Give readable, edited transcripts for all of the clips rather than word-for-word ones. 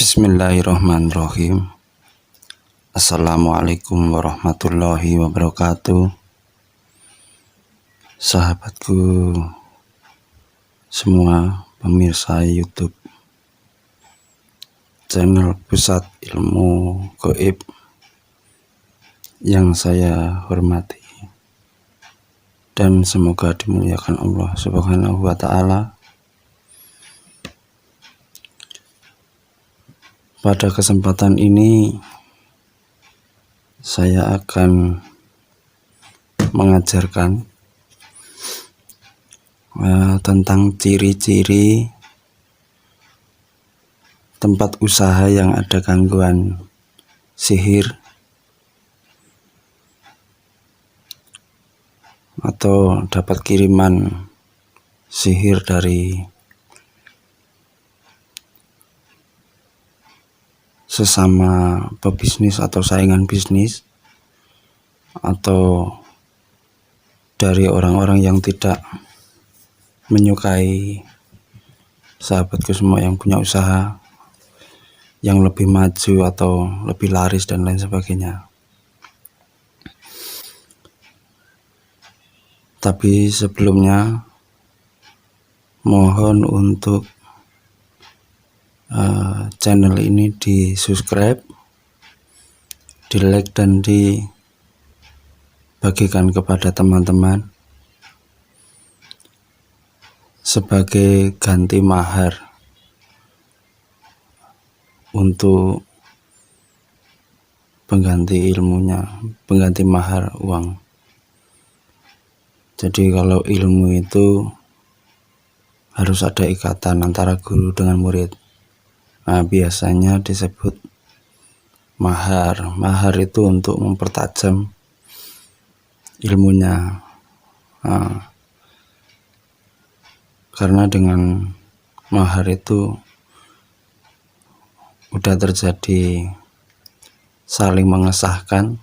Bismillahirrahmanirrahim. Assalamualaikum warahmatullahi wabarakatuh. Sahabatku semua, pemirsa YouTube channel Pusat Ilmu Gaib yang saya hormati dan semoga dimuliakan Allah Subhanahu wa Ta'ala. Pada kesempatan ini saya akan mengajarkan tentang ciri-ciri tempat usaha yang ada gangguan sihir atau dapat kiriman sihir dari sesama pebisnis atau saingan bisnis, atau dari orang-orang yang tidak menyukai sahabatku semua yang punya usaha yang lebih maju atau lebih laris dan lain sebagainya. Tapi sebelumnya mohon untuk channel ini di subscribe, di like dan dibagikan kepada teman-teman sebagai ganti mahar untuk pengganti ilmunya, pengganti mahar uang. Jadi kalau ilmu itu harus ada ikatan antara guru dengan murid. Nah, biasanya disebut mahar. Mahar itu untuk mempertajam ilmunya. Karena dengan mahar itu udah terjadi saling mengesahkan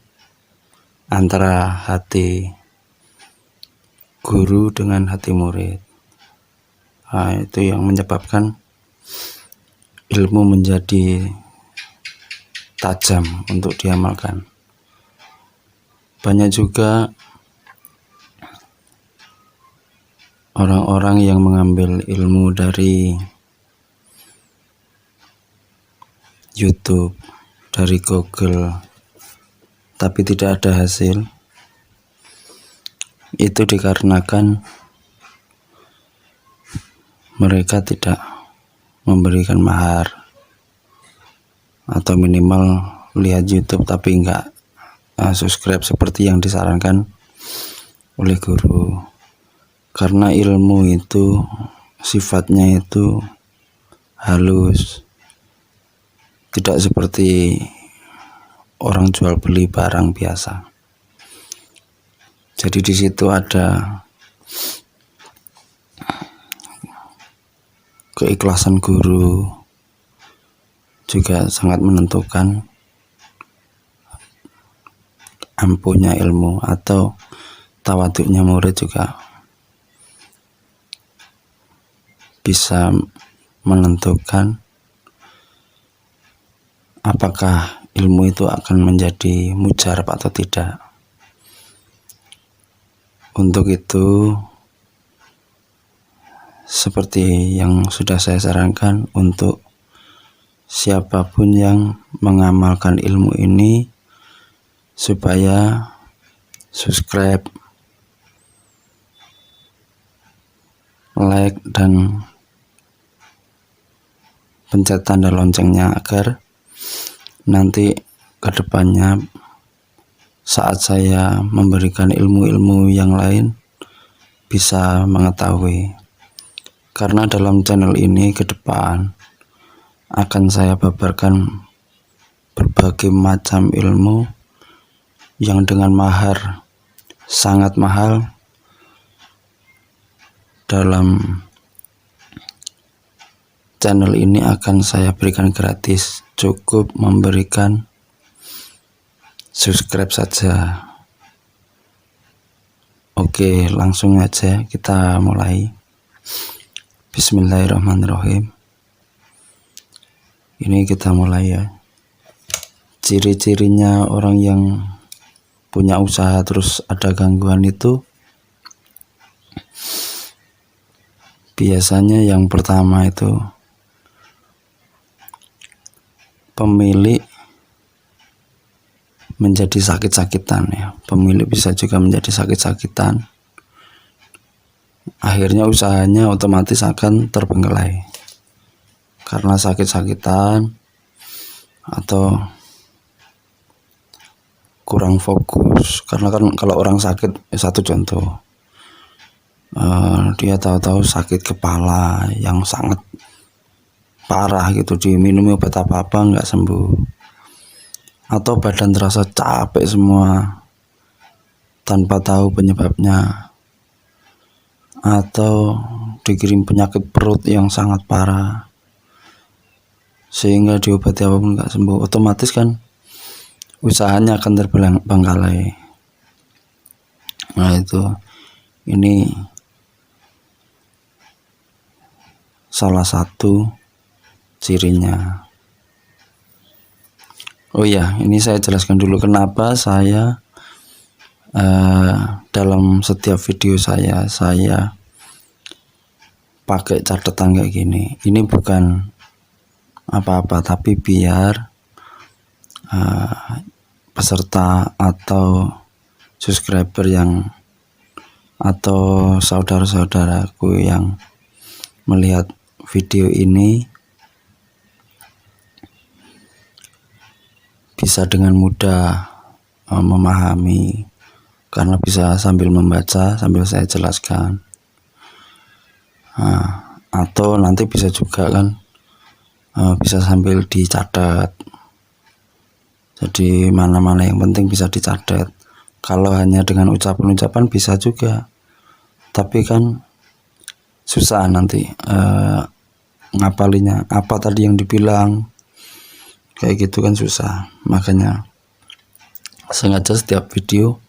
antara hati guru dengan hati murid. Nah, itu yang menyebabkan ilmu menjadi tajam untuk diamalkan. Banyak juga orang-orang yang mengambil ilmu dari YouTube, dari Google, tapi tidak ada hasil. Itu dikarenakan mereka tidak memberikan mahar, atau minimal lihat YouTube tapi enggak subscribe seperti yang disarankan oleh guru. Karena ilmu itu sifatnya itu halus, tidak seperti orang jual beli barang biasa. Jadi di situ ada keikhlasan guru, juga sangat menentukan ampuhnya ilmu, atau tawaduknya murid juga bisa menentukan apakah ilmu itu akan menjadi mujarab atau tidak. Untuk itu, seperti yang sudah saya sarankan, untuk siapapun yang mengamalkan ilmu ini supaya subscribe, like, dan pencet tanda loncengnya agar nanti kedepannya saat saya memberikan ilmu-ilmu yang lain bisa mengetahui. Karena dalam channel ini ke depan akan saya babarkan berbagai macam ilmu yang dengan mahar sangat mahal. Dalam channel ini akan saya berikan gratis, cukup memberikan subscribe saja. Oke, langsung aja kita mulai. Bismillahirrahmanirrahim. Ini kita mulai ya. Ciri-cirinya orang yang punya usaha terus ada gangguan itu biasanya yang pertama itu pemilik menjadi sakit-sakitan ya. Pemilik bisa juga menjadi sakit-sakitan. Akhirnya usahanya otomatis akan terbengkelai karena sakit-sakitan atau kurang fokus. Karena kan kalau orang sakit, satu contoh, dia tahu-tahu sakit kepala yang sangat parah gitu, diminum obat apa-apa nggak sembuh, atau badan terasa capek semua tanpa tahu penyebabnya, atau dikirim penyakit perut yang sangat parah sehingga diobati apapun nggak sembuh, otomatis kan usahanya akan terbengkalai. Nah itu, ini salah satu cirinya. Oh ya, ini saya jelaskan dulu kenapa saya dalam setiap video saya pakai catatan kayak gini. Ini bukan apa-apa, tapi biar peserta atau subscriber atau saudara-saudaraku yang melihat video ini bisa dengan mudah memahami, karena bisa sambil membaca sambil saya jelaskan. Atau nanti bisa juga kan bisa sambil dicatat. Jadi mana-mana yang penting bisa dicatat. Kalau hanya dengan ucapan-ucapan bisa juga, tapi kan susah nanti ngapalinya apa tadi yang dibilang, kayak gitu kan susah. Makanya sengaja setiap video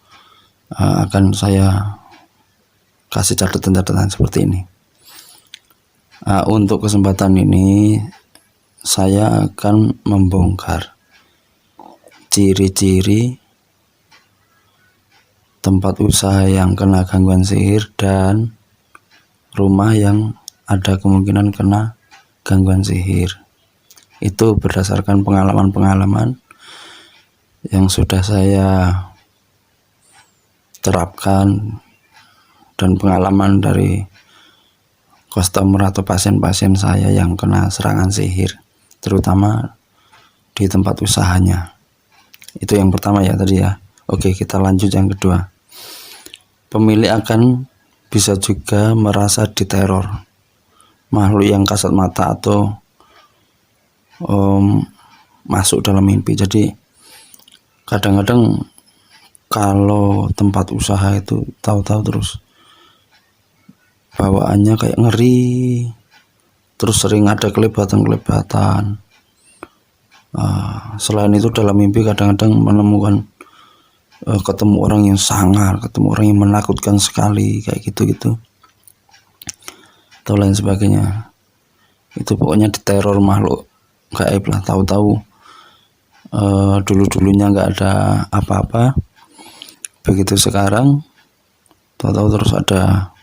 akan saya kasih catatan-catatan seperti ini. Untuk kesempatan ini saya akan membongkar ciri-ciri tempat usaha yang kena gangguan sihir dan rumah yang ada kemungkinan kena gangguan sihir. Itu berdasarkan pengalaman-pengalaman yang sudah saya terapkan dan pengalaman dari customer atau pasien-pasien saya yang kena serangan sihir, terutama di tempat usahanya. Itu yang pertama ya tadi ya. Oke, kita lanjut yang kedua. Pemilik akan bisa juga merasa diteror makhluk yang kasat mata atau masuk dalam mimpi. Jadi kadang-kadang kalau tempat usaha itu tahu-tahu terus bawaannya kayak ngeri, terus sering ada kelebatan-kelebatan. Selain itu dalam mimpi kadang-kadang menemukan ketemu orang yang sangar, ketemu orang yang menakutkan sekali, kayak gitu-gitu atau lain sebagainya. Itu pokoknya diteror makhluk gaib lah. Tahu-tahu dulu-dulunya nggak ada apa-apa, begitu sekarang tahu-tahu terus ada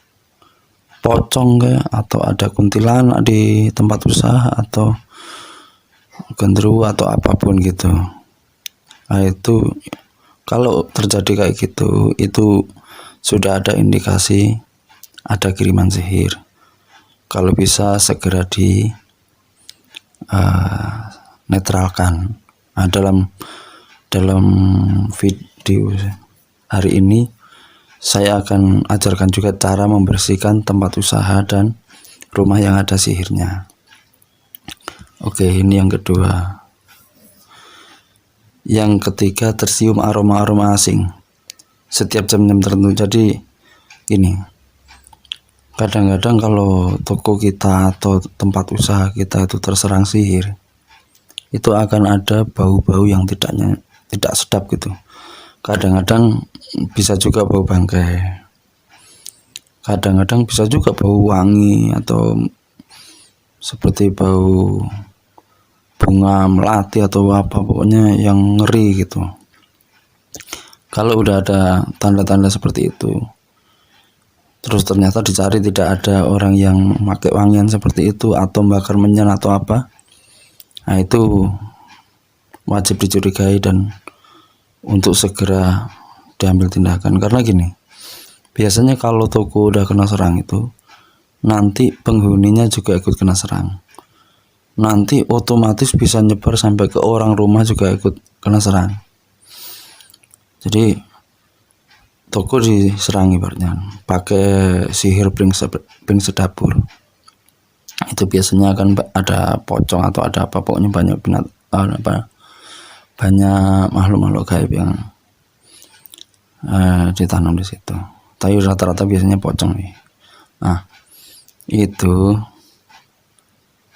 pocong kayak, atau ada kuntilanak di tempat usaha, atau genderuwo atau apapun gitu. Nah itu kalau terjadi kayak gitu, itu sudah ada indikasi ada kiriman sihir. Kalau bisa segera di netralkan. Nah, dalam video hari ini saya akan ajarkan juga cara membersihkan tempat usaha dan rumah yang ada sihirnya. Oke, ini yang kedua. Yang ketiga, tercium aroma-aroma asing setiap jam-jam tertentu. Jadi ini, kadang-kadang kalau toko kita atau tempat usaha kita itu terserang sihir, itu akan ada bau-bau yang tidak sedap gitu. Kadang-kadang bisa juga bau bangkai, kadang-kadang bisa juga bau wangi, atau seperti bau bunga melati atau apa, pokoknya yang ngeri gitu. Kalau udah ada tanda-tanda seperti itu, terus ternyata dicari tidak ada orang yang pakai wangian seperti itu atau bakar menyan atau apa, nah itu wajib dicurigai dan untuk segera diambil tindakan. Karena gini, biasanya kalau toko udah kena serang itu, nanti penghuninya juga ikut kena serang. Nanti otomatis bisa nyebar sampai ke orang rumah juga ikut kena serang. Jadi toko diserang ibaratnya pakai sihir pring sedapur. Itu biasanya akan ada pocong atau ada apa, pokoknya banyak banyak makhluk-makhluk gaib yang ditanam di situ. Tapi rata-rata biasanya pocong nih. Nah, itu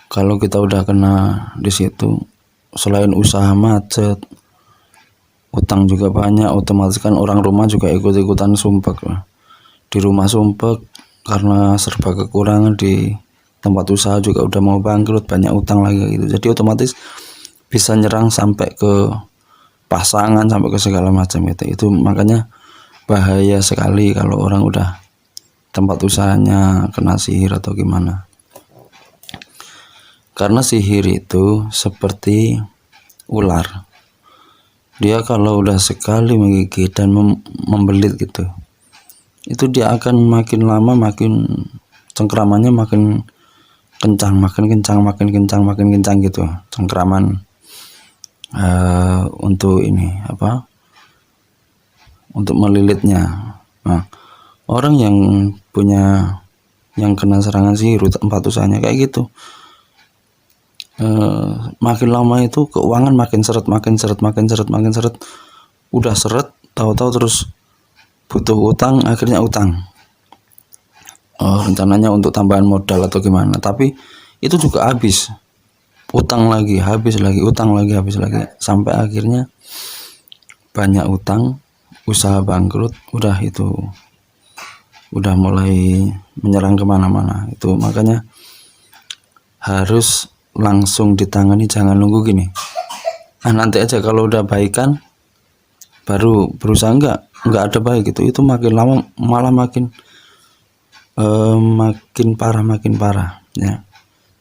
kalau kita udah kena di situ, selain usaha macet, utang juga banyak, otomatis kan orang rumah juga ikut-ikutan sumpek. Di rumah sumpek karena serba kekurangan, di tempat usaha juga udah mau bangkrut, banyak utang lagi gitu. Jadi otomatis bisa nyerang sampai ke pasangan, sampai ke segala macam itu. Itu makanya bahaya sekali kalau orang udah tempat usahanya kena sihir atau gimana. Karena sihir itu seperti ular. Dia kalau udah sekali menggigit dan membelit gitu, itu dia akan makin lama makin cengkramannya makin kencang, makin kencang gitu cengkraman. Untuk ini apa? Untuk melilitnya. Nah, orang yang kena serangan sihir tempat usahanya kayak gitu, makin lama itu keuangan makin seret, udah seret, tahu-tahu terus butuh utang, akhirnya utang. Rencananya untuk tambahan modal atau gimana, tapi itu juga habis, utang lagi, habis lagi, utang lagi, habis lagi, sampai akhirnya banyak utang, usaha bangkrut, udah itu udah mulai menyerang kemana-mana. Itu makanya harus langsung ditangani, jangan nunggu gini, nanti aja kalau udah baikan baru berusaha. Enggak ada baik itu makin lama malah makin makin parah ya.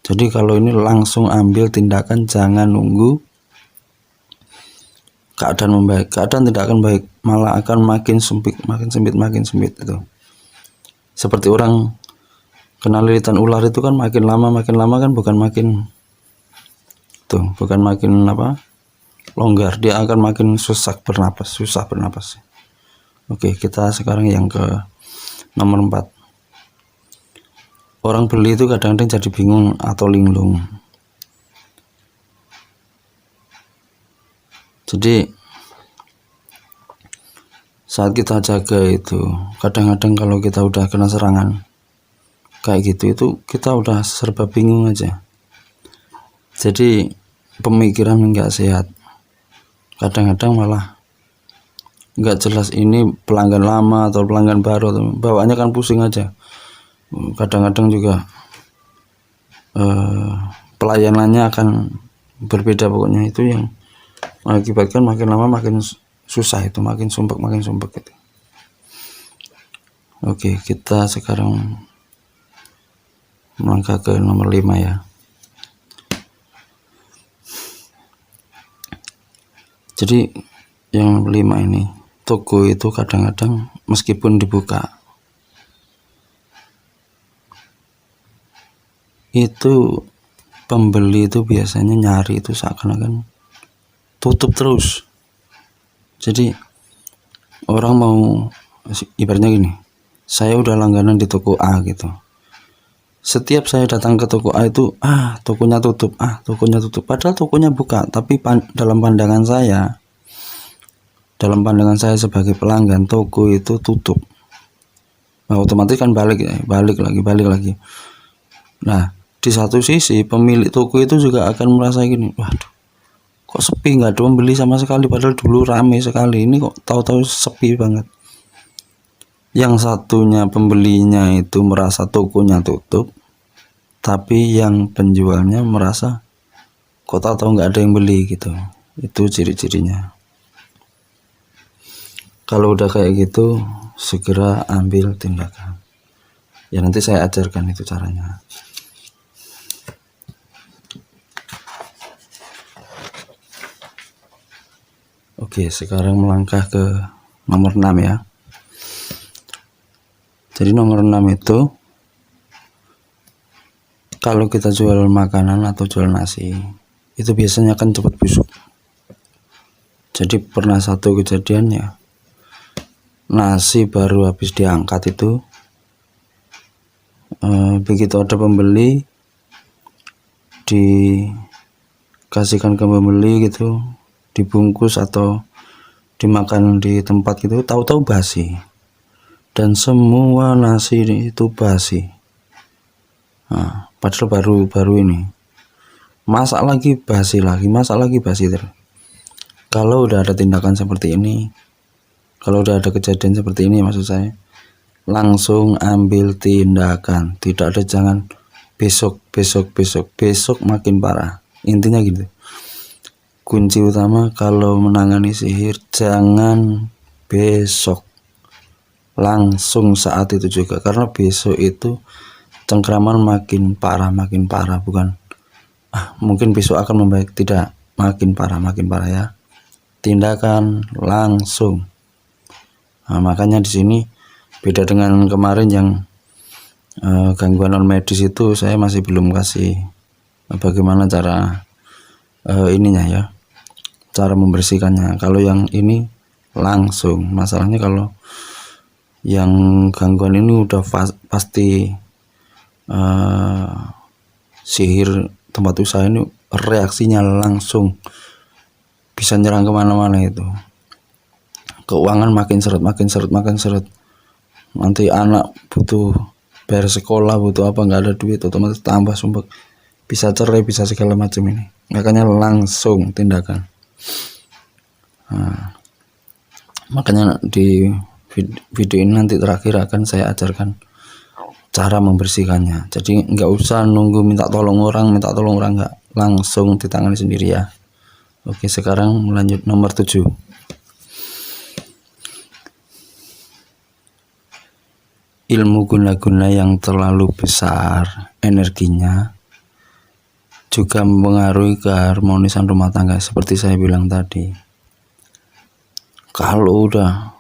Jadi kalau ini langsung ambil tindakan, jangan nunggu keadaan membaik. Keadaan tidak akan baik, malah akan makin sempit itu. Seperti orang kena lilitan ular itu kan makin lama kan bukan makin longgar, dia akan makin susah bernapas. Oke, kita sekarang yang ke nomor 4. Orang beli itu kadang-kadang jadi bingung atau linglung. Jadi saat kita jaga itu, kadang-kadang kalau kita udah kena serangan kayak gitu, itu kita udah serba bingung aja. Jadi pemikiran nggak sehat, kadang-kadang malah nggak jelas ini pelanggan lama atau pelanggan baru, bawaannya kan pusing aja. Kadang-kadang juga pelayanannya akan berbeda, pokoknya itu yang mengakibatkan makin lama makin susah, itu makin sumpek gitu. Oke, kita sekarang melangkah ke nomor 5 ya. Jadi yang 5 ini, toko itu kadang-kadang meskipun dibuka, itu pembeli itu biasanya nyari itu seakan-akan tutup terus. Jadi orang mau, ibaratnya gini, saya udah langganan di toko A gitu, setiap saya datang ke toko A itu tokonya tutup, padahal tokonya buka, tapi dalam pandangan saya sebagai pelanggan, toko itu tutup. Nah, otomatis kan balik lagi. Nah, di satu sisi pemilik toko itu juga akan merasa gini, waduh, kok sepi, nggak ada pembeli sama sekali, padahal dulu rame sekali, ini kok tahu-tahu sepi banget. Yang satunya pembelinya itu merasa tokonya tutup, tapi yang penjualnya merasa kok tahu nggak ada yang beli gitu. Itu ciri-cirinya. Kalau udah kayak gitu, segera ambil tindakan. Ya nanti saya ajarkan itu caranya. Oke, sekarang melangkah ke nomor 6 ya. Jadi nomor 6 itu, kalau kita jual makanan atau jual nasi, itu biasanya kan cepat busuk. Jadi pernah satu kejadian ya, nasi baru habis diangkat itu, begitu ada pembeli, dikasihkan ke pembeli gitu, dibungkus atau dimakan di tempat gitu, tahu-tahu basi, dan semua nasi itu basi. Nah, padahal baru ini masak lagi basi lagi, masak lagi basi terus. Kalau udah ada tindakan seperti ini, kalau udah ada kejadian seperti ini maksud saya, langsung ambil tindakan. Tidak ada jangan besok makin parah. Intinya gitu. Kunci utama kalau menangani sihir, jangan besok, langsung saat itu juga, karena besok itu cengkraman makin parah, bukan mungkin besok akan membaik, tidak, makin parah ya. Tindakan langsung. Nah, makanya di sini beda dengan kemarin yang gangguan non medis itu, saya masih belum kasih bagaimana cara ininya ya, cara membersihkannya. Kalau yang ini langsung. Masalahnya kalau yang gangguan ini udah pasti sihir tempat usaha ini reaksinya langsung bisa nyerang kemana-mana itu. Keuangan makin seret. Nanti anak butuh bayar sekolah, butuh apa, nggak ada duit, otomatis tambah sumpek, bisa cerai, bisa segala macam ini. Makanya langsung tindakan. Nah, makanya di video ini nanti terakhir akan saya ajarkan cara membersihkannya. Jadi nggak usah nunggu minta tolong orang, nggak, langsung ditangani sendiri ya. Oke, sekarang lanjut nomor 7. Ilmu guna-guna yang terlalu besar energinya juga mempengaruhi keharmonisan rumah tangga. Seperti saya bilang tadi, kalau udah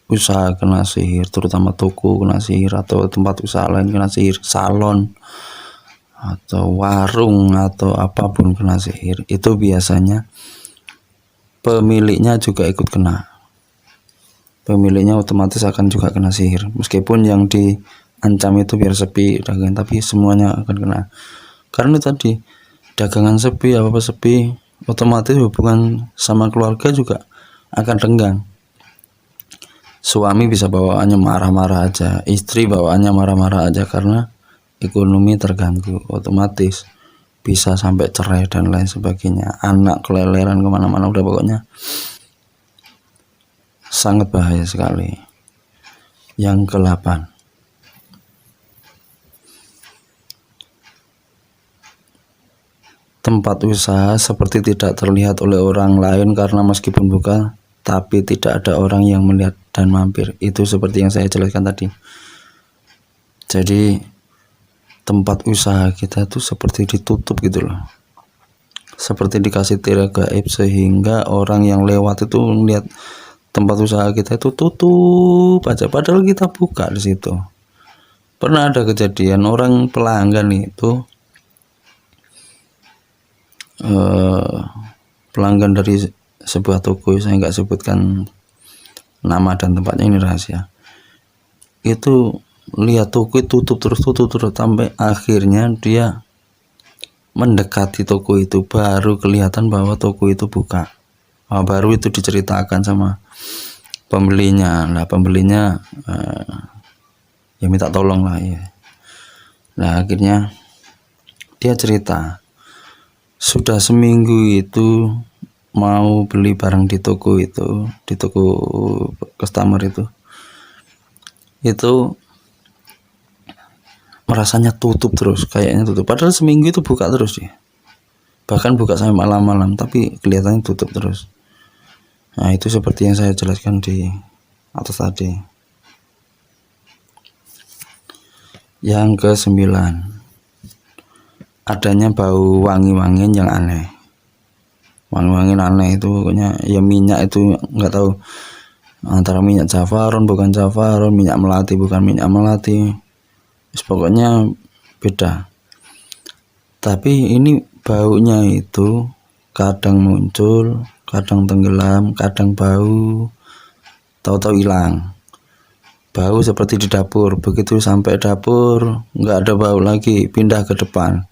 usaha kena sihir, terutama toko kena sihir, atau tempat usaha lain kena sihir, salon atau warung atau apapun kena sihir, itu biasanya pemiliknya juga ikut kena. Pemiliknya otomatis akan juga kena sihir, meskipun yang diancam itu biar sepi dagangan, tapi semuanya akan kena. Karena tadi dagangan sepi, apa sepi, otomatis hubungan sama keluarga juga akan renggang. Suami bisa bawaannya marah-marah aja, istri bawaannya marah-marah aja, karena ekonomi terganggu, otomatis bisa sampai cerai dan lain sebagainya. Anak keleleran kemana-mana, udah pokoknya sangat bahaya sekali. Yang ke-8, tempat usaha seperti tidak terlihat oleh orang lain, karena meskipun buka tapi tidak ada orang yang melihat dan mampir. Itu seperti yang saya jelaskan tadi. Jadi tempat usaha kita tuh seperti ditutup gitu loh, seperti dikasih tirai gaib, sehingga orang yang lewat itu melihat tempat usaha kita itu tutup aja, padahal kita buka di situ. Pernah ada kejadian orang pelanggan itu pelanggan dari sebuah toko, saya nggak sebutkan nama dan tempatnya, ini rahasia. Itu lihat toko tutup terus sampai akhirnya dia mendekati toko itu, baru kelihatan bahwa toko itu buka. Baru itu diceritakan sama pembelinya. Nah, pembelinya ya minta tolong lah ya. Nah, akhirnya dia cerita, sudah seminggu itu mau beli barang di toko itu, di toko customer itu rasanya tutup terus, kayaknya tutup, padahal seminggu itu buka terus ya. bahkan buka sampai malam-malam tapi kelihatannya tutup terus. Nah, itu seperti yang saya jelaskan di atas tadi. Yang ke-9, adanya bau wangi-wangian yang aneh. Wangi-wangian aneh itu pokoknya ya minyak itu nggak tahu antara minyak jafaron bukan jafaron, minyak melati bukan minyak melati, pokoknya beda. Tapi ini baunya itu kadang muncul, kadang tenggelam, kadang bau, tahu-tahu hilang. Bau seperti di dapur, begitu sampai dapur nggak ada bau lagi, pindah ke depan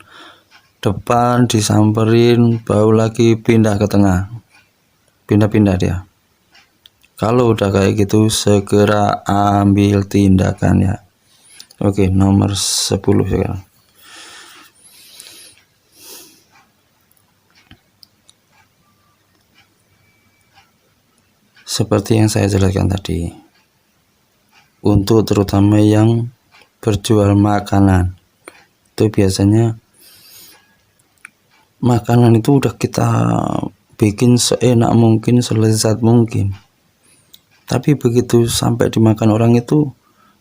disamperin, bau lagi, pindah ke tengah, pindah-pindah dia. Kalau udah kayak gitu segera ambil tindakan ya. Oke, nomor 10 sekarang. Seperti yang saya jelaskan tadi, untuk terutama yang berjual makanan, itu biasanya makanan itu udah kita bikin seenak mungkin, selezat mungkin, tapi begitu sampai dimakan orang itu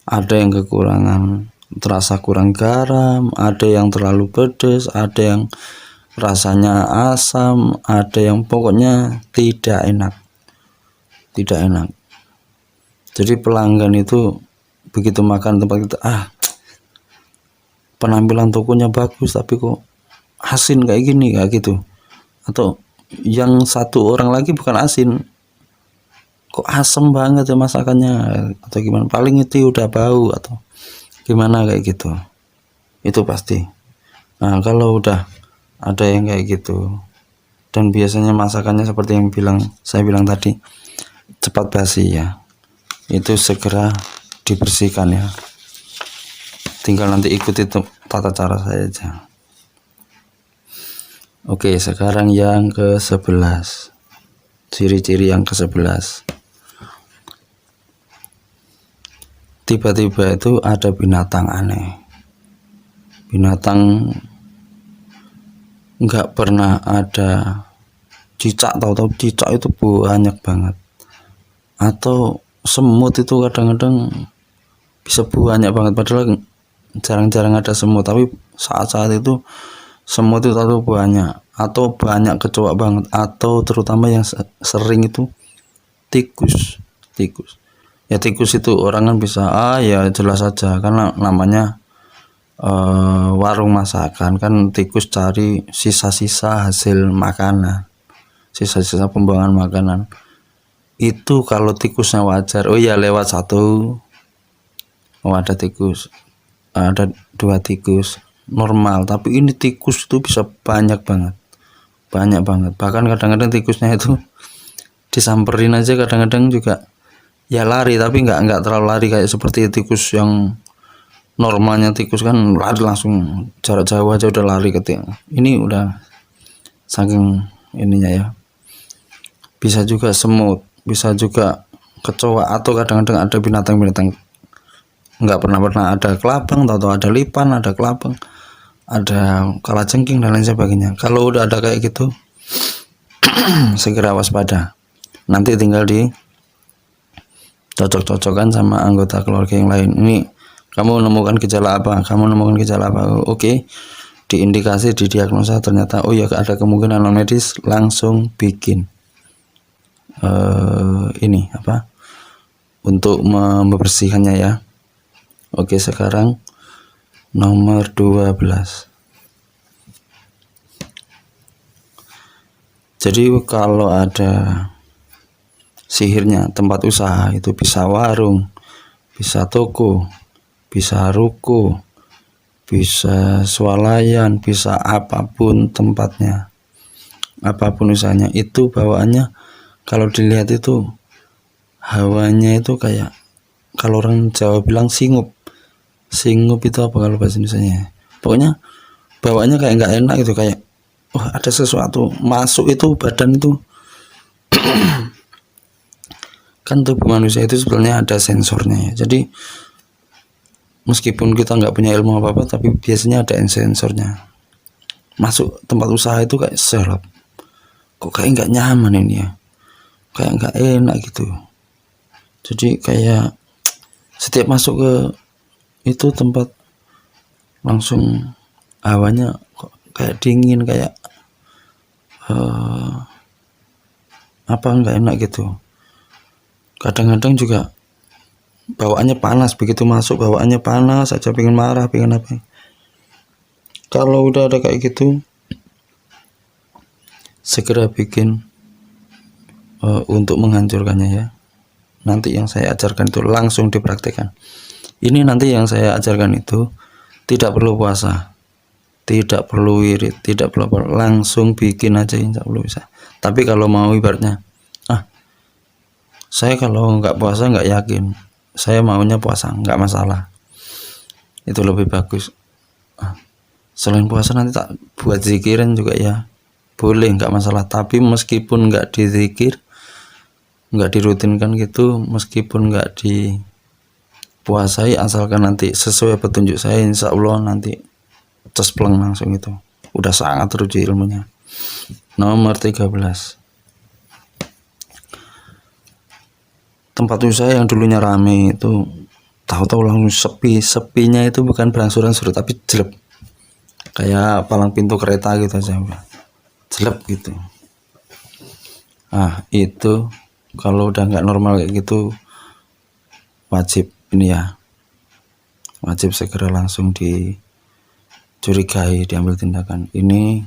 ada yang kekurangan, terasa kurang garam, ada yang terlalu pedas, ada yang rasanya asam, ada yang pokoknya tidak enak. Jadi pelanggan itu begitu makan tempat kita, penampilan tokonya bagus tapi kok asin kayak gini, kayak gitu. Atau yang satu orang lagi bukan asin, kok asem banget ya masakannya, atau gimana, paling itu udah bau atau gimana kayak gitu, itu pasti. Nah, kalau udah ada yang kayak gitu dan biasanya masakannya seperti yang saya bilang tadi, cepat basi ya, itu segera dibersihkan ya. Tinggal nanti ikuti tata cara saya aja. Oke, sekarang yang ke-11. Ciri-ciri yang ke-11. Tiba-tiba itu ada binatang aneh. Binatang nggak pernah ada cicak, tahu-tahu cicak itu banyak banget. Atau semut itu kadang-kadang bisa banyak banget, padahal jarang-jarang ada semut, tapi saat-saat itu semut itu tahu banyak, atau banyak kecoa banget, atau terutama yang sering itu tikus. Ya tikus itu orang kan bisa ya jelas saja karena namanya warung masakan kan, tikus cari sisa-sisa hasil makanan, sisa-sisa pembuangan makanan. Itu kalau tikusnya wajar, lewat satu, ada tikus, ada 2 tikus normal, tapi ini tikus itu bisa banyak banget, bahkan kadang-kadang tikusnya itu disamperin aja kadang-kadang juga ya lari, tapi nggak terlalu lari kayak seperti tikus yang normalnya. Tikus kan lari langsung jarak jauh aja udah lari ini udah saking ininya ya. Bisa juga semut, bisa juga kecoa, atau kadang-kadang ada binatang-binatang nggak pernah ada kelabang, tahu-tahu ada lipan, ada kelabang, ada kalajengking dan lain sebagainya. Kalau udah ada kayak gitu segera waspada. Nanti tinggal di cocok-cocokan sama anggota keluarga yang lain. Ini kamu menemukan gejala apa? Oke, diindikasi, didiagnosa, ternyata ada kemungkinan non medis, langsung bikin ini untuk membersihkannya ya. Oke, sekarang nomor 12. Jadi kalau ada sihirnya tempat usaha, itu bisa warung, bisa toko, bisa ruko, bisa swalayan, bisa apapun tempatnya, apapun usahanya, itu bawaannya kalau dilihat itu hawanya itu kayak, kalau orang Jawa bilang singup itu apa kalau bahasa Indonesianya, pokoknya bawaannya kayak nggak enak gitu, kayak ada sesuatu masuk itu badan itu. Kan tubuh manusia itu sebenarnya ada sensornya ya, jadi meskipun kita nggak punya ilmu apa-apa, tapi biasanya ada sensornya. masuk tempat usaha itu kayak serap, kok kayak nggak nyaman ini ya, kayak nggak enak gitu. Jadi kayak setiap masuk ke itu tempat langsung hawanya kok kayak dingin, kayak apa nggak enak gitu. Kadang-kadang juga bawaannya panas, begitu masuk bawaannya panas aja, pengen marah, pengen apa. Kalau udah ada kayak gitu, segera bikin untuk menghancurkannya ya. Nanti yang saya ajarkan itu langsung dipraktekkan. Ini nanti yang saya ajarkan itu tidak perlu puasa, tidak perlu wirid, tidak perlu apa, langsung bikin aja, insya Allah bisa. Tapi kalau mau ibaratnya, saya kalau nggak puasa nggak yakin, saya maunya puasa, nggak masalah, itu lebih bagus. Selain puasa nanti tak buat zikiran juga ya, boleh, nggak masalah. Tapi meskipun nggak dizikir, nggak dirutinkan gitu, meskipun nggak dipuasai, asalkan nanti sesuai petunjuk saya, insya Allah nanti cespleng langsung, itu udah sangat teruji ilmunya. Nomor 13, tempat usaha yang dulunya rame itu tahu-tahu langsung sepi. Sepinya itu bukan berangsur-angsur tapi jelek, kayak palang pintu kereta gitu aja, jelek gitu. Itu kalau udah nggak normal kayak gitu, wajib ini ya, wajib segera langsung dicurigai, diambil tindakan. Ini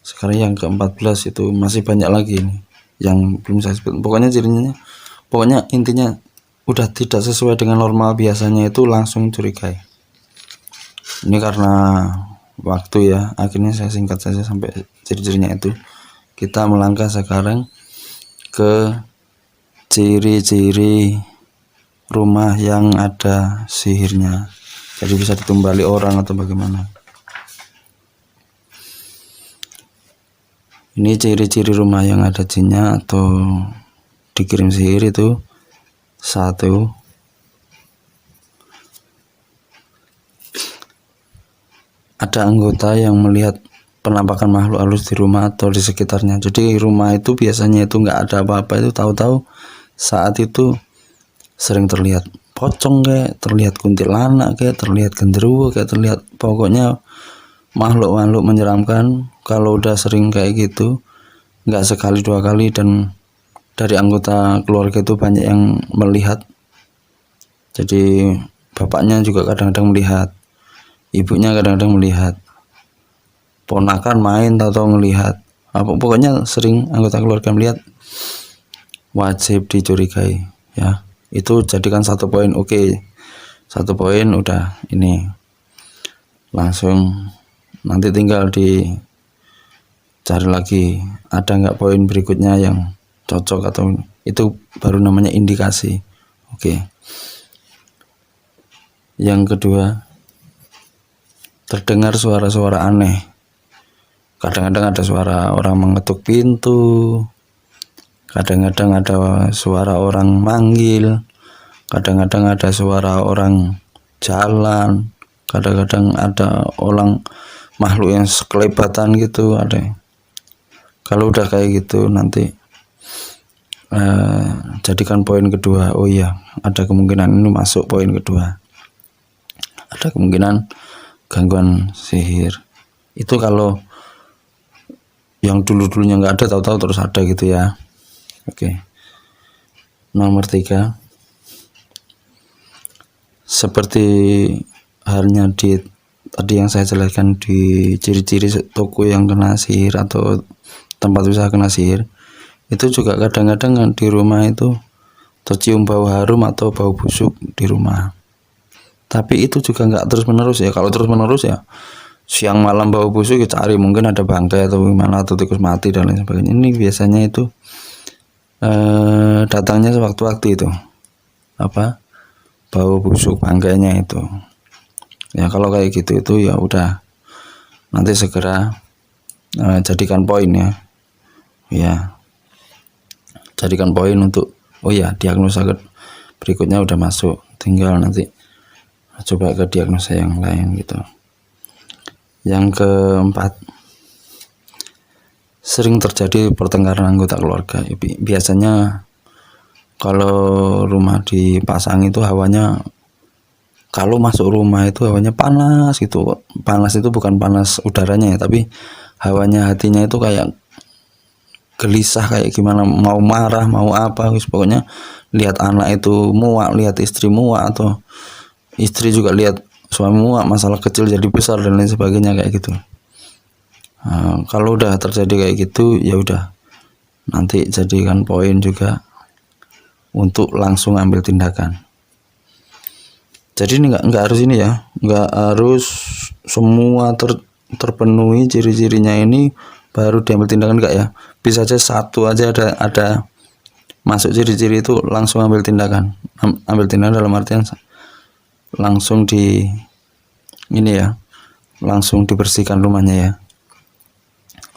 sekarang yang ke-14, itu masih banyak lagi nih yang belum saya sebut. Pokoknya cirinya, pokoknya intinya udah tidak sesuai dengan normal biasanya itu langsung curigai. Ini karena waktu ya, akhirnya saya singkat saja sampai ciri-cirinya itu. Kita melangkah sekarang ke ciri-ciri rumah yang ada sihirnya, jadi bisa ditumbali orang atau bagaimana. Ini ciri-ciri rumah yang ada jinnya atau dikirim sihir itu: 1, ada anggota yang melihat penampakan makhluk halus di rumah atau di sekitarnya. Jadi rumah itu biasanya itu nggak ada apa-apa, itu tahu-tahu saat itu sering terlihat pocong, kayak terlihat kuntilanak, kayak terlihat genderuwo, kayak terlihat pokoknya makhluk-makhluk menyeramkan. Kalau udah sering kayak gitu, nggak sekali 2 kali, dan dari anggota keluarga itu banyak yang melihat. Jadi bapaknya juga kadang-kadang melihat, ibunya kadang-kadang melihat, ponakan main tahu-tahu ngelihat, pokoknya sering anggota keluarga melihat, wajib dicurigai ya. Itu jadikan 1 poin. Oke, 1 poin udah, ini langsung nanti tinggal dicari lagi ada nggak poin berikutnya yang cocok, atau itu baru namanya indikasi. Oke. Yang kedua, terdengar suara-suara aneh. Kadang-kadang ada suara orang mengetuk pintu, kadang-kadang ada suara orang manggil, kadang-kadang ada suara orang jalan, kadang-kadang ada orang makhluk yang sekelebatan gitu ada. Kalau udah kayak gitu nanti jadikan poin kedua. Oh iya, ada kemungkinan ini masuk poin kedua, ada kemungkinan gangguan sihir. Itu kalau yang dulu-dulunya nggak ada, tahu-tahu terus ada gitu ya. Oke. Nomor 3, seperti halnya di tadi yang saya jelaskan di ciri-ciri toko yang kena sihir atau tempat usaha kena sihir, itu juga kadang-kadang di rumah itu tercium bau harum atau bau busuk di rumah. Tapi itu juga nggak terus menerus ya. Kalau terus menerus ya siang malam bau busuk, ya cari, mungkin ada bangkai atau gimana, atau tikus mati dan lain sebagainya. Ini biasanya itu datangnya sewaktu-waktu itu, bau busuk bangkainya itu ya. Kalau kayak gitu itu ya udah, nanti segera jadikan poin ya, jadikan poin untuk diagnosa berikutnya udah masuk, tinggal nanti coba ke diagnosa yang lain gitu. Yang keempat, sering terjadi pertengkaran anggota keluarga. Biasanya kalau rumah dipasang itu hawanya, kalau masuk rumah itu hawanya panas gitu. Panas itu bukan panas udaranya ya, tapi hawanya, hatinya itu kayak gelisah, kayak gimana, mau marah, mau apa, pokoknya lihat anak itu muak, lihat istri muak, atau istri juga lihat suami muak, masalah kecil jadi besar dan lain sebagainya kayak gitu. Nah, kalau udah terjadi kayak gitu, ya udah, nanti jadikan poin juga untuk langsung ambil tindakan. Jadi ini nggak harus ini ya, nggak harus semua terpenuhi ciri-cirinya ini baru diambil tindakan, enggak ya. Bisa aja satu aja ada masuk ciri-ciri itu langsung ambil tindakan. Ambil tindakan dalam artian langsung ini ya, langsung dibersihkan rumahnya ya.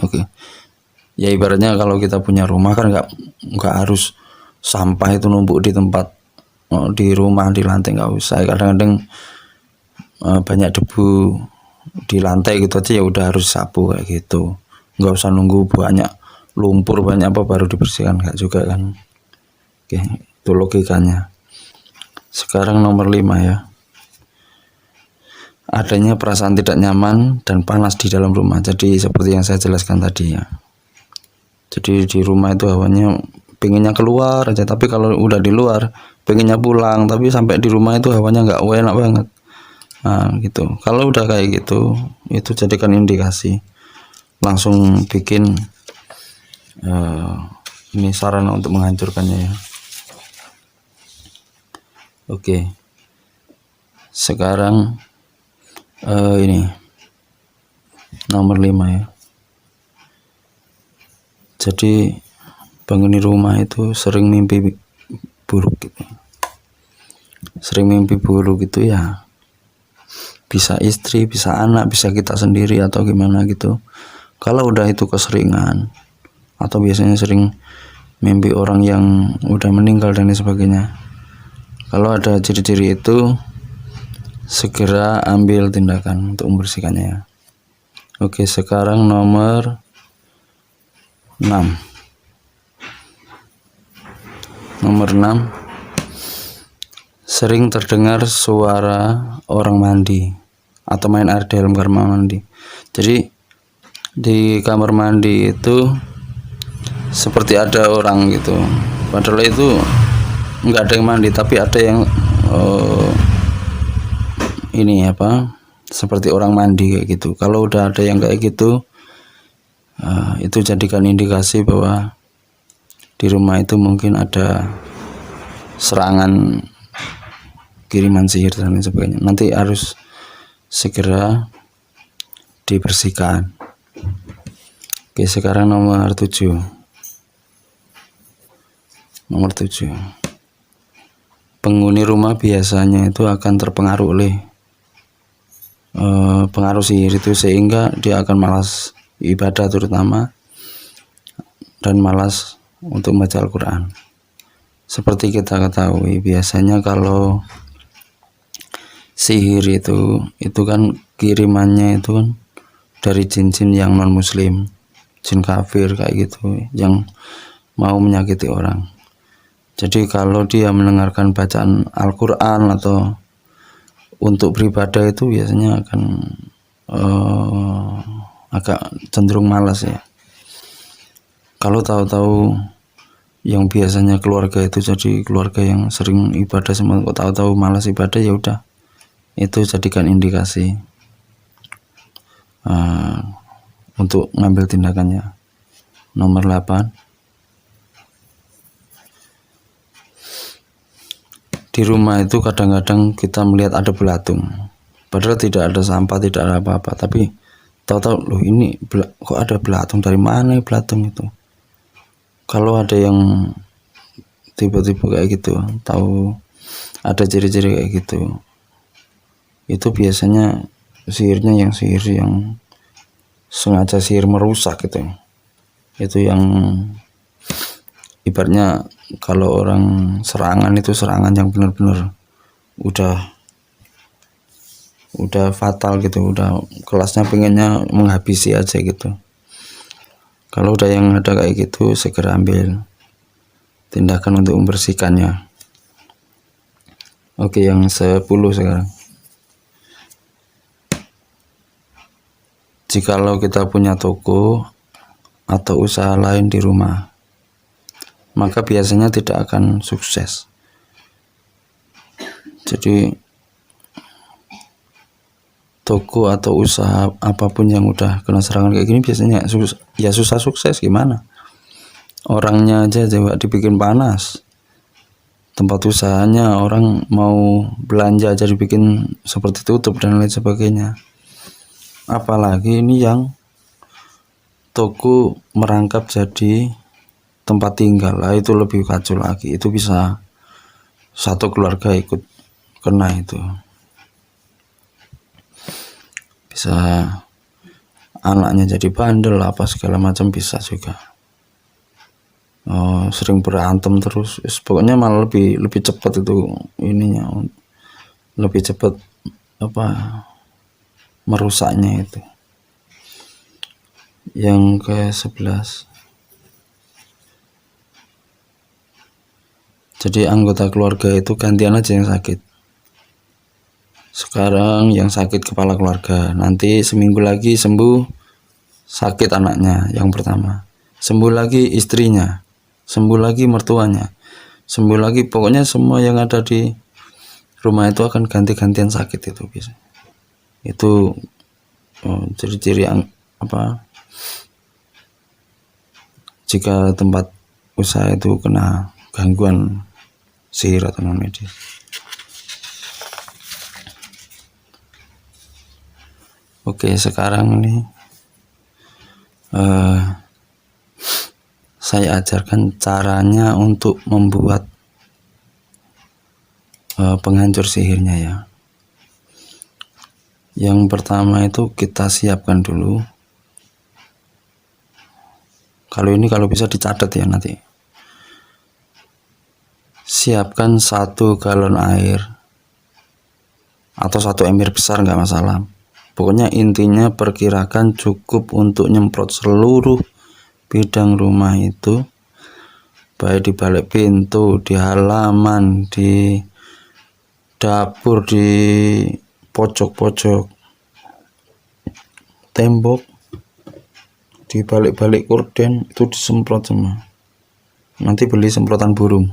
Oke. Ya ibaratnya kalau kita punya rumah kan nggak harus sampah itu numpuk di tempat, di rumah, di lantai, nggak usah. Kadang-kadang banyak debu di lantai gitu aja, ya udah harus sapu kayak gitu. Nggak usah nunggu banyak lumpur, banyak apa baru dibersihkan, nggak juga kan. Oke, itu logikanya. Sekarang nomor 5 ya. Adanya perasaan tidak nyaman dan panas di dalam rumah. Jadi seperti yang saya jelaskan tadi ya. Jadi di rumah itu hawanya pengennya keluar aja, tapi kalau udah di luar pengennya pulang, tapi sampai di rumah itu hawanya nggak enak banget. Nah gitu. Kalau udah kayak gitu, itu jadikan indikasi, langsung bikin ini sarana untuk menghancurkannya ya. Oke. Sekarang ini nomor 5 ya. Jadi penghuni rumah itu sering mimpi buruk gitu. Sering mimpi buruk gitu ya. Bisa istri, bisa anak, bisa kita sendiri atau gimana gitu. Kalau udah itu keseringan, atau biasanya sering mimpi orang yang udah meninggal dan lain sebagainya, kalau ada ciri-ciri itu, segera ambil tindakan untuk membersihkannya ya. Oke, sekarang nomor 6. Nomor 6, sering terdengar suara orang mandi atau main air di dalam kamar mandi. Jadi di kamar mandi itu seperti ada orang gitu, padahal itu nggak ada yang mandi, tapi ada yang ini apa, seperti orang mandi kayak gitu. Kalau udah ada yang kayak gitu, itu jadikan indikasi bahwa di rumah itu mungkin ada serangan kiriman sihir dan lain sebagainya. Nanti harus segera dibersihkan. Oke, sekarang nomor 7. Nomor 7. Penghuni rumah biasanya itu akan terpengaruh oleh pengaruh sihir itu, sehingga dia akan malas ibadah terutama, dan malas untuk membaca Al-Quran. Seperti kita ketahui, biasanya kalau sihir itu kan kirimannya itu kan dari jin-jin yang non muslim, jin kafir kayak gitu, yang mau menyakiti orang. Jadi kalau dia mendengarkan bacaan Al-Quran atau untuk beribadah itu biasanya akan agak cenderung malas ya. Kalau tahu-tahu yang biasanya keluarga itu jadi keluarga yang sering ibadah semua, kok tahu-tahu malas ibadah, ya udah, itu jadikan indikasi untuk ngambil tindakannya. Nomor 8, di rumah itu kadang-kadang kita melihat ada belatung, padahal tidak ada sampah, tidak ada apa-apa, tapi tahu-tahu loh ini kok ada belatung, dari mana belatung itu. Kalau ada yang tiba-tiba kayak gitu, tahu ada ciri-ciri kayak gitu, itu biasanya sihirnya yang sihir yang sengaja, sihir merusak gitu. Itu yang ibaratnya kalau orang serangan itu serangan yang benar-benar udah udah fatal gitu, udah kelasnya pengennya menghabisi aja gitu. Kalau udah yang ada kayak gitu, segera ambil tindakan untuk membersihkannya. Oke, yang 10 sekarang. Jikalau kita punya toko atau usaha lain di rumah, maka biasanya tidak akan sukses. Jadi toko atau usaha apapun yang udah kena serangan kayak gini biasanya susah sukses. Gimana? Orangnya aja coba dibikin panas, tempat usahanya orang mau belanja aja dibikin seperti tutup dan lain sebagainya. Apalagi ini yang toko merangkap jadi tempat tinggal, lah itu lebih kacau lagi. Itu bisa satu keluarga ikut kena, itu bisa anaknya jadi bandel apa segala macam, bisa juga. Sering berantem terus, pokoknya malah lebih cepat itu ininya, lebih cepat merusaknya itu. Yang ke-11, jadi anggota keluarga itu gantian aja yang sakit. Sekarang yang sakit kepala keluarga, nanti seminggu lagi sembuh sakit anaknya yang pertama, sembuh lagi istrinya, sembuh lagi mertuanya, sembuh lagi, pokoknya semua yang ada di rumah itu akan ganti-gantian sakit itu bisa. Itu ciri-ciri jika tempat usaha itu kena gangguan sihir atau non medis. Oke, sekarang nih saya ajarkan caranya untuk membuat penghancur sihirnya ya. Yang pertama itu kita siapkan dulu. Kalau bisa dicatat ya nanti. Siapkan 1 galon air atau 1 ember besar, nggak masalah. Pokoknya intinya perkirakan cukup untuk nyemprot seluruh bidang rumah itu, baik di balik pintu, di halaman, di dapur, di pojok-pojok tembok, di balik-balik korden, itu disemprot semua. Nanti beli semprotan burung,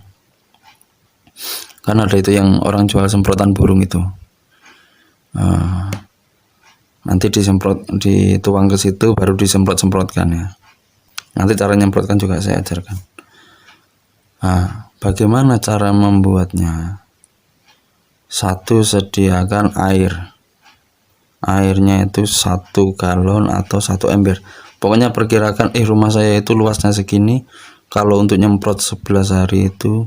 kan ada itu yang orang jual semprotan burung itu. Nanti dituang ke situ, baru disemprot-semprotkan ya. Nanti cara nyemprotkan juga saya ajarkan. Bagaimana cara membuatnya? 1, sediakan air. Airnya itu 1 galon atau 1 ember. Pokoknya perkirakan rumah saya itu luasnya segini, kalau untuk nyemprot 11 hari itu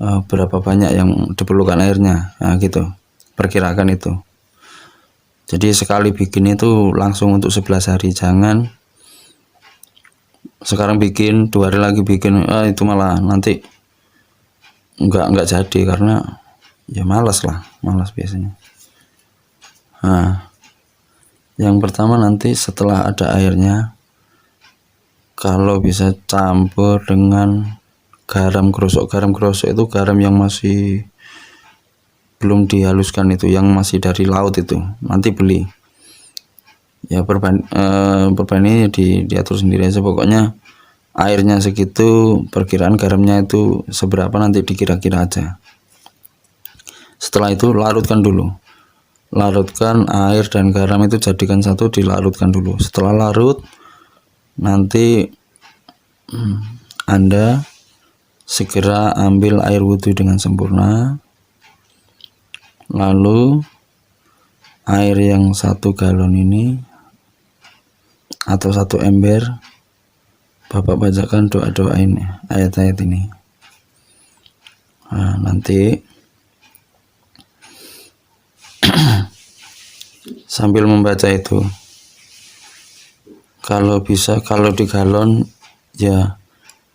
berapa banyak yang diperlukan airnya, gitu. Perkirakan itu. Jadi sekali bikin itu langsung untuk 11 hari, jangan sekarang bikin 2 hari lagi bikin, itu malah nanti enggak jadi, karena ya malas biasanya. Yang pertama, nanti setelah ada airnya, kalau bisa campur dengan garam kerosok. Garam kerosok itu garam yang masih belum dihaluskan, itu yang masih dari laut itu, nanti beli ya. Perban ini diatur sendiri aja, pokoknya airnya segitu, perkiraan garamnya itu seberapa nanti dikira-kira aja. Setelah itu larutkan dulu, larutkan air dan garam itu jadikan satu, dilarutkan dulu. Setelah larut, nanti Anda segera ambil air wudhu dengan sempurna. Lalu air yang 1 galon ini atau 1 ember, Bapak bacakan doa-doa ini, ayat-ayat ini. Nanti sambil membaca itu, kalau bisa, kalau di galon ya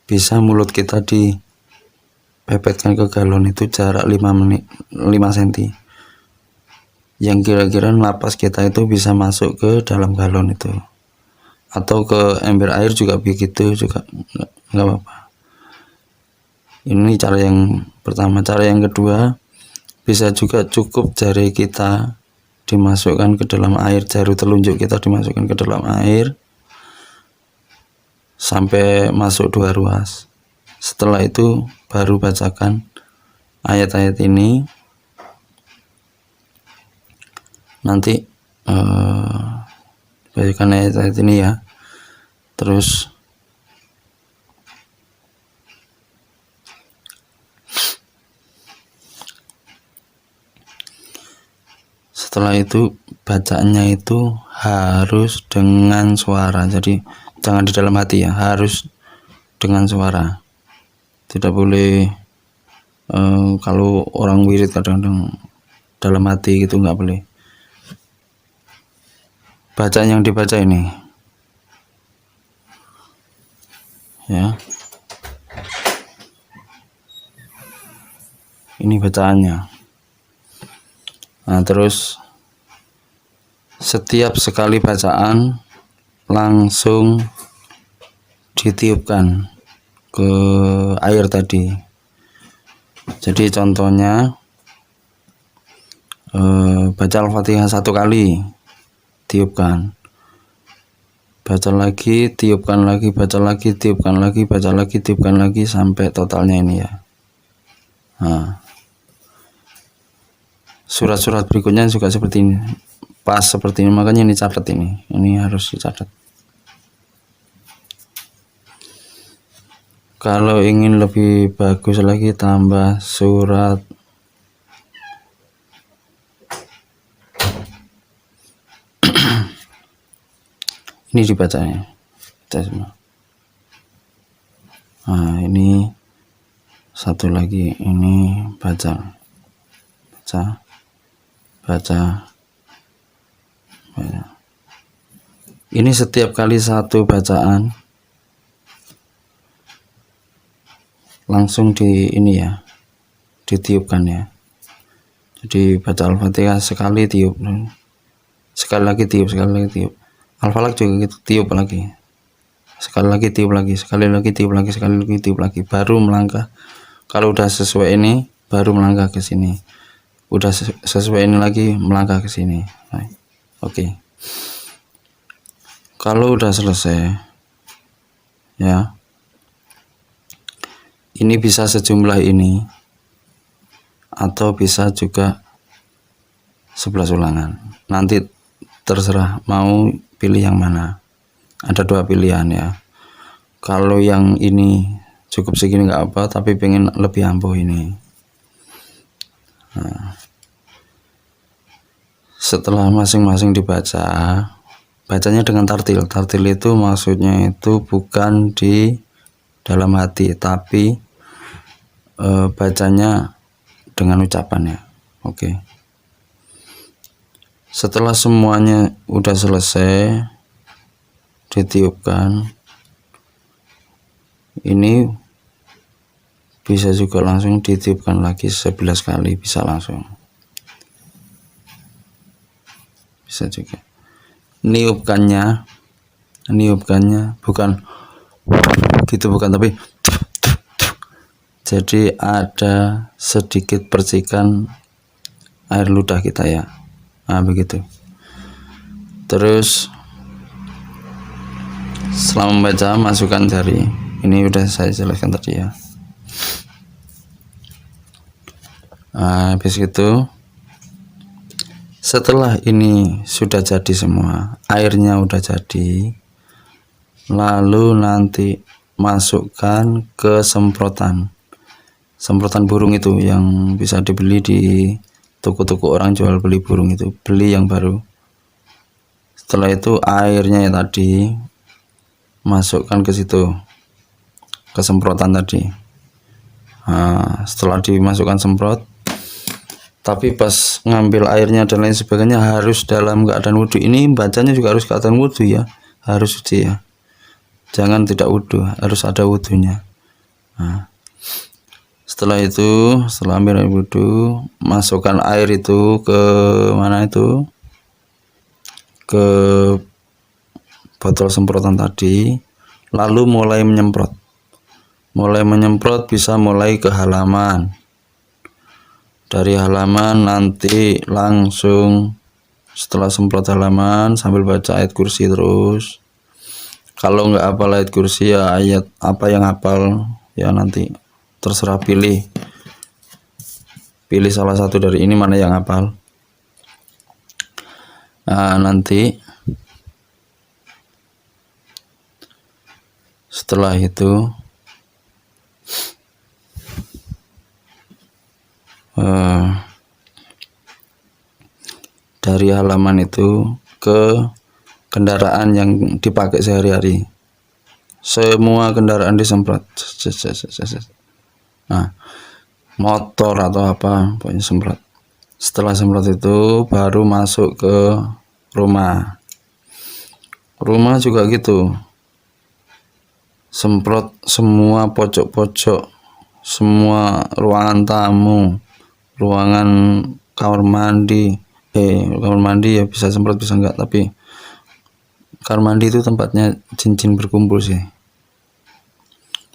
bisa mulut kita dipepetkan ke galon itu jarak 5 cm. yang kira-kira napas kita itu bisa masuk ke dalam galon itu, atau ke ember air juga begitu juga nggak apa-apa. Ini cara yang pertama. Cara yang kedua, bisa juga cukup jari kita dimasukkan ke dalam air, jari telunjuk kita dimasukkan ke dalam air sampai masuk 2 ruas. Setelah itu baru bacakan ayat-ayat ini. Nanti bacakan ayat-ayat ini ya. Terus setelah itu bacaannya itu harus dengan suara, jadi jangan di dalam hati ya, harus dengan suara. Tidak boleh kalau orang wirid kadang-kadang dalam hati gitu, nggak boleh. Bacaan yang dibaca ini ya, ini bacaannya. Nah, terus setiap sekali bacaan langsung ditiupkan ke air tadi. Jadi contohnya baca Al-Fatihah 1 kali, tiupkan, baca lagi, tiupkan lagi, baca lagi, tiupkan lagi, baca lagi, tiupkan lagi, sampai totalnya ini ya. Nah, surat-surat berikutnya juga seperti ini, pas seperti ini, makanya ini catat, ini harus dicatat. Kalau ingin lebih bagus lagi, tambah surat ini dibacanya. Nah, ini satu lagi, ini baca. Ini setiap kali satu bacaan langsung di ini ya, ditiupkan ya. Jadi baca Al-Fatihah sekali tiup, sekali lagi tiup, sekali lagi tiup. Al-Falaq juga gitu, tiup lagi, sekali lagi tiup lagi, sekali lagi tiup lagi, sekali lagi tiup lagi, baru melangkah. Kalau udah sesuai ini baru melangkah ke sini, udah sesuai ini lagi melangkah ke sini. Nah, oke. Kalau udah selesai ya, ini bisa sejumlah ini atau bisa juga 11 ulangan. Nanti terserah mau pilih yang mana. Ada 2 pilihan ya. Kalau yang ini cukup segini nggak apa, tapi pengen lebih ampuh ini. Nah, setelah masing-masing dibaca, bacanya dengan tartil. Tartil itu maksudnya itu bukan di dalam hati, tapi bacanya dengan ucapan ya. Oke. Setelah semuanya udah selesai, ditiupkan. Ini bisa juga langsung ditiupkan lagi 11 kali, bisa langsung. Bisa juga. Niupkannya bukan gitu, bukan, tapi jadi ada sedikit percikan air ludah kita ya. Nah, begitu. Terus setelah membaca, masukkan jari. Ini udah saya jelaskan tadi ya. Nah, habis itu setelah ini sudah jadi semua, airnya udah jadi, lalu nanti masukkan ke semprotan burung itu yang bisa dibeli di toko-toko orang jual beli burung itu, beli yang baru. Setelah itu airnya ya tadi masukkan ke situ, ke semprotan tadi. Nah, setelah dimasukkan semprot, tapi pas ngambil airnya dan lain sebagainya harus dalam keadaan wudhu. Ini bacanya juga harus keadaan wudhu ya, harus suci ya, jangan tidak wudhu, harus ada wudhunya. Nah, Setelah itu, setelah ambil air wudhu, masukkan air itu ke mana itu? Ke botol semprotan tadi, lalu mulai menyemprot. Mulai menyemprot bisa mulai ke halaman. Dari halaman nanti langsung setelah semprot halaman sambil baca ayat kursi terus. Kalau nggak hafal ayat kursi ya ayat apa yang hafal ya nanti terserah pilih salah satu dari ini mana yang hafal. Nah, nanti setelah itu dari halaman itu ke kendaraan yang dipakai sehari-hari. Semua kendaraan disemprot. Nah, motor atau apa pokoknya semprot. Setelah semprot itu baru masuk ke rumah. Rumah juga gitu. Semprot semua pojok-pojok, semua ruangan tamu, ruangan kamar mandi. Kamar mandi ya bisa semprot bisa enggak, tapi kamar mandi itu tempatnya jin-jin berkumpul sih.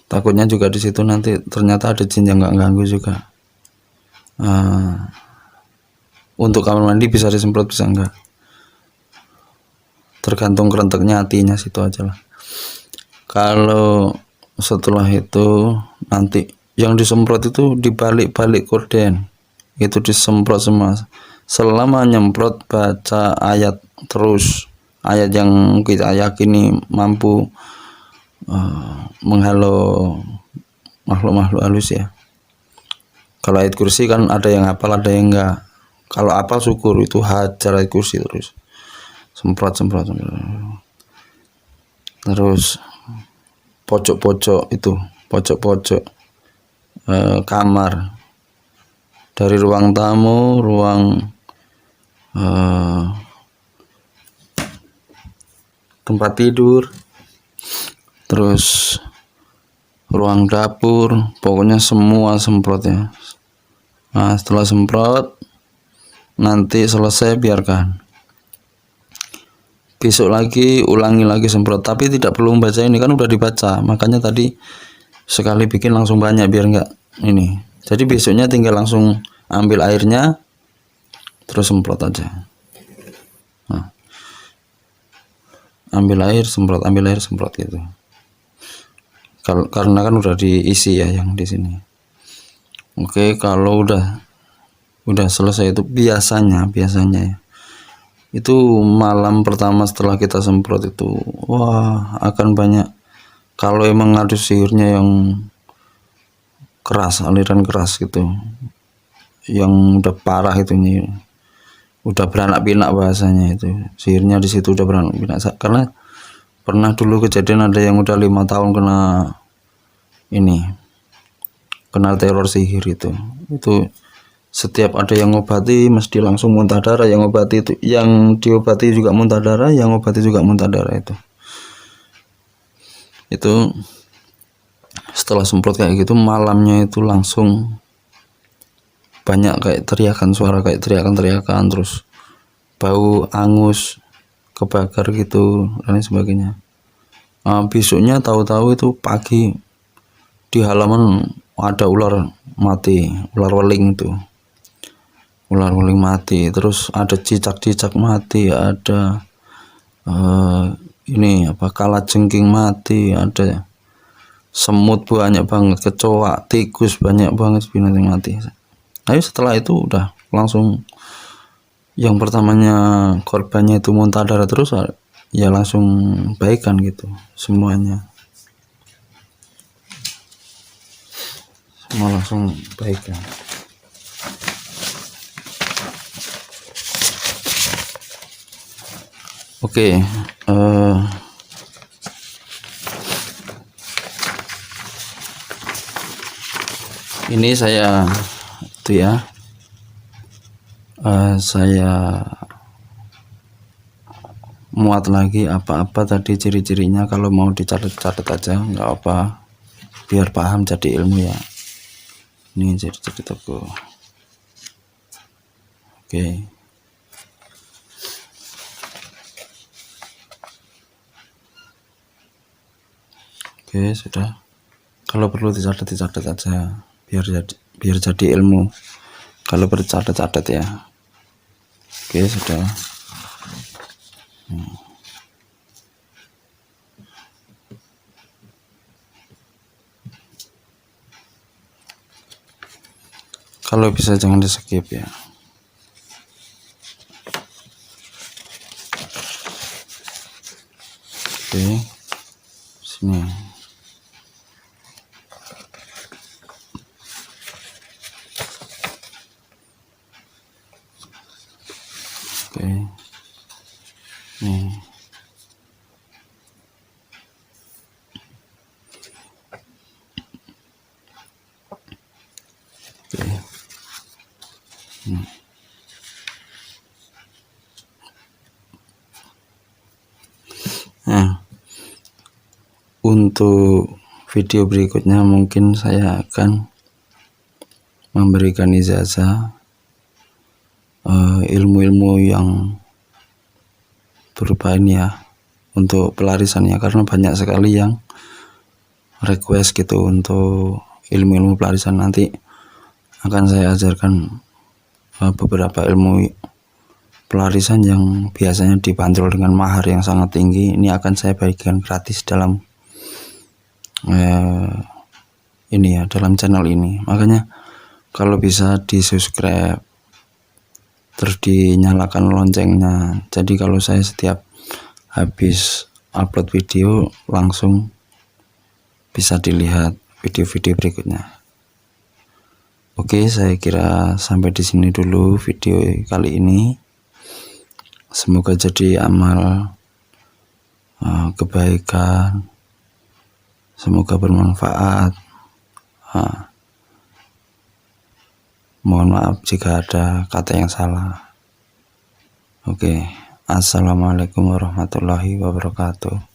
Takutnya juga di situ nanti ternyata ada jin yang nggak ganggu juga. Untuk kamar mandi bisa disemprot bisa enggak, tergantung kerenteknya hatinya, situ aja lah. Kalau setelah itu nanti yang disemprot itu dibalik-balik korden, itu disemprot semua. Selama nyemprot baca ayat terus, ayat yang kita yakini mampu menghalau makhluk-makhluk halus ya. Kalau ayat kursi kan ada yang hafal ada yang enggak. Kalau apa syukur, itu hajar ayat kursi terus semprot. Terus pojok-pojok itu, pojok-pojok kamar, dari ruang tamu, ruang tempat tidur, terus ruang dapur, pokoknya semua semprot ya. Nah, setelah semprot nanti selesai biarkan. Besok lagi ulangi lagi semprot, tapi tidak perlu membaca ini kan udah dibaca, makanya tadi sekali bikin langsung banyak biar enggak ini. Jadi besoknya tinggal langsung ambil airnya terus semprot aja. Nah, ambil air semprot gitu. Karena kan udah diisi ya yang di sini. Oke, kalau udah selesai itu biasanya ya, itu malam pertama setelah kita semprot itu wah akan banyak, kalau emang ada sihirnya yang keras, aliran keras gitu, yang udah parah itu nih, udah beranak pinak bahasanya, itu sihirnya di situ udah beranak pinak. Karena pernah dulu kejadian ada yang udah 5 tahun kena teror sihir itu setiap ada yang ngobati mesti langsung muntah darah, yang ngobati itu, yang diobati juga muntah darah, yang ngobati juga muntah darah. Itu setelah semprot kayak gitu malamnya itu langsung banyak kayak teriakan, suara kayak teriakan, terus bau angus kebakar gitu dan lain sebagainya. Besoknya tahu-tahu itu pagi di halaman ada ular mati, ular weling mati, terus ada cicak mati, ada kalajengking mati, ada semut banyak banget, kecoa, tikus banyak banget binatang mati. Tapi setelah itu udah langsung, yang pertamanya korbannya itu muntah darah terus ya langsung baikan gitu semuanya, semua langsung baikan. Oke, ini saya muat lagi apa-apa tadi ciri-cirinya, kalau mau dicatat aja nggak apa, biar paham jadi ilmu ya. Ini jadi toko. Oke. Oke, sudah. Kalau perlu dicatat aja biar jadi ilmu. Kalau perlu catat ya. Oke, sudah. Kalau bisa jangan di skip ya. Oke, sini. Oke, nih. Oke. Nah, untuk video berikutnya mungkin saya akan memberikan ijazah ilmu-ilmu yang berupa ini ya, untuk pelarisannya, karena banyak sekali yang request gitu untuk ilmu-ilmu pelarisan. Nanti akan saya ajarkan beberapa ilmu pelarisan yang biasanya dibanderol dengan mahar yang sangat tinggi. Ini akan saya bagikan gratis dalam ini ya, dalam channel ini. Makanya kalau bisa di subscribe, terus dinyalakan loncengnya, jadi kalau saya setiap habis upload video langsung bisa dilihat video-video berikutnya. Oke, saya kira sampai di sini dulu video kali ini. Semoga jadi amal kebaikan, semoga bermanfaat. Mohon maaf jika ada kata yang salah. Oke, assalamualaikum warahmatullahi wabarakatuh.